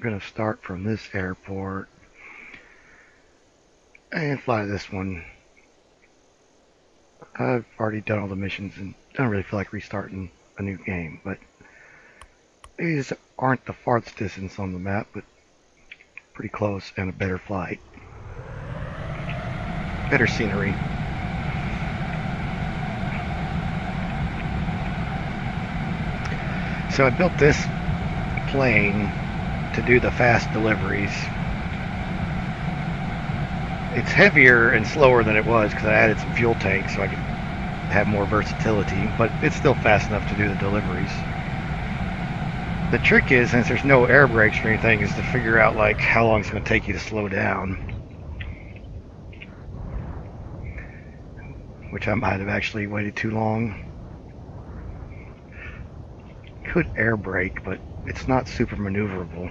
going to start from this airport and fly this one. I've already done all the missions and don't really feel like restarting a new game, but these aren't the farthest distance on the map, but pretty close and a better flight. Better scenery. So I built this plane to do the fast deliveries. It's heavier and slower than it was because I added some fuel tanks so I could have more versatility, but it's still fast enough to do the deliveries. The trick is, since there's no air brakes or anything, is to figure out like how long it's going to take you to slow down. Which I might have actually waited too long. Could air brake, but it's not super maneuverable.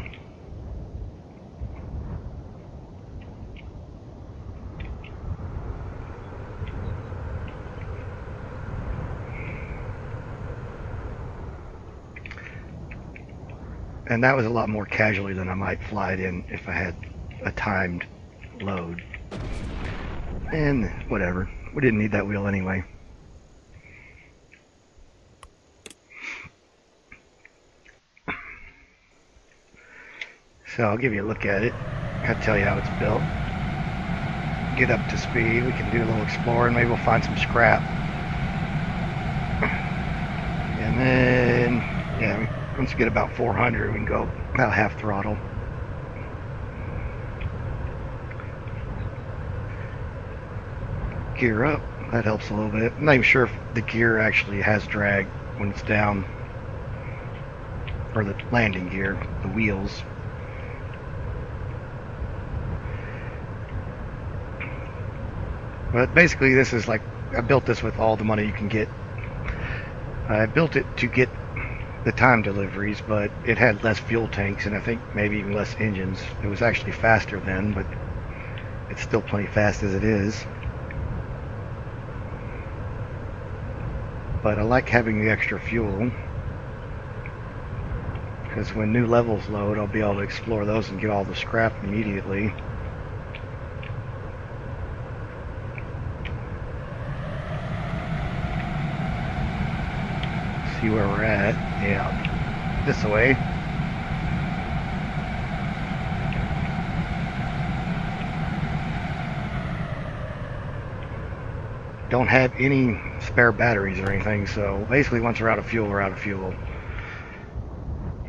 And that was a lot more casually than I might fly it in if I had a timed load. And whatever, we didn't need that wheel anyway. So I'll give you a look at it. I'll tell you how it's built. Get up to speed. We can do a little exploring. Maybe we'll find some scrap. And then, yeah, once we get about 400, we can go about half throttle. Gear up. That helps a little bit. I'm not even sure if the gear actually has drag when it's down. Or the landing gear, the wheels. But basically this is like, I built this with all the money you can get. I built it to get the time deliveries, but it had less fuel tanks and I think maybe even less engines. It was actually faster then, but it's still plenty fast as it is. But I like having the extra fuel, because when new levels load, I'll be able to explore those and get all the scrap immediately. See where we're at. Yeah, this way. Don't have any spare batteries or anything, so basically once we're out of fuel, we're out of fuel.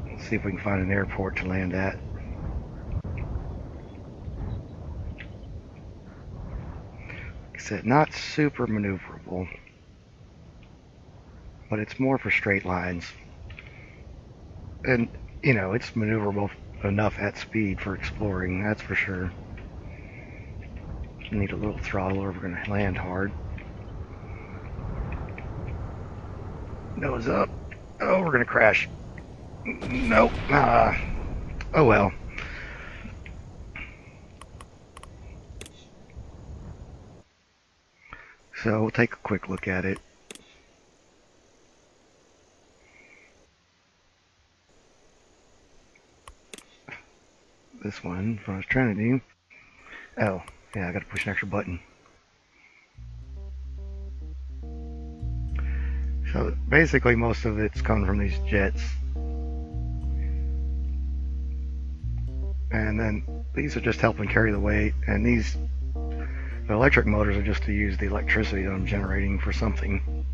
Let's see if we can find an airport to land at. Like I said, not super maneuverable, but it's more for straight lines. And, you know, it's maneuverable enough at speed for exploring, that's for sure. Need a little throttle or we're going to land hard. Nose up. Oh, we're going to crash. Nope. Oh well. So we'll take a quick look at it. This one, what I was trying to do. Oh, yeah, I got to push an extra button. So basically most of it's coming from these jets. And then these are just helping carry the weight, and these, the electric motors are just to use the electricity that I'm generating for something.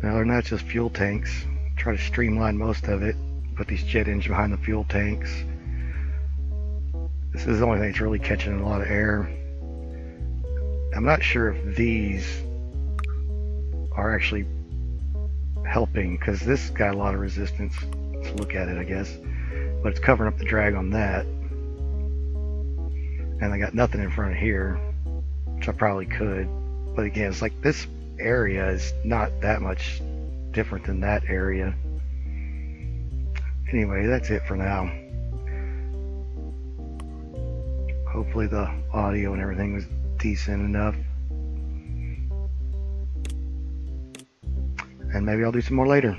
Now they're not just fuel tanks. Try to streamline most of it. Put these jet engines behind the fuel tanks. This is the only thing that's really catching a lot of air. I'm not sure if these are actually helping, because this got a lot of resistance. Let's look at it, I guess. But it's covering up the drag on that. And I got nothing in front of here, which I probably could. But again, it's like this area is not that much different than that area. Anyway, that's it for now. Hopefully the audio and everything was decent enough. And maybe I'll do some more later.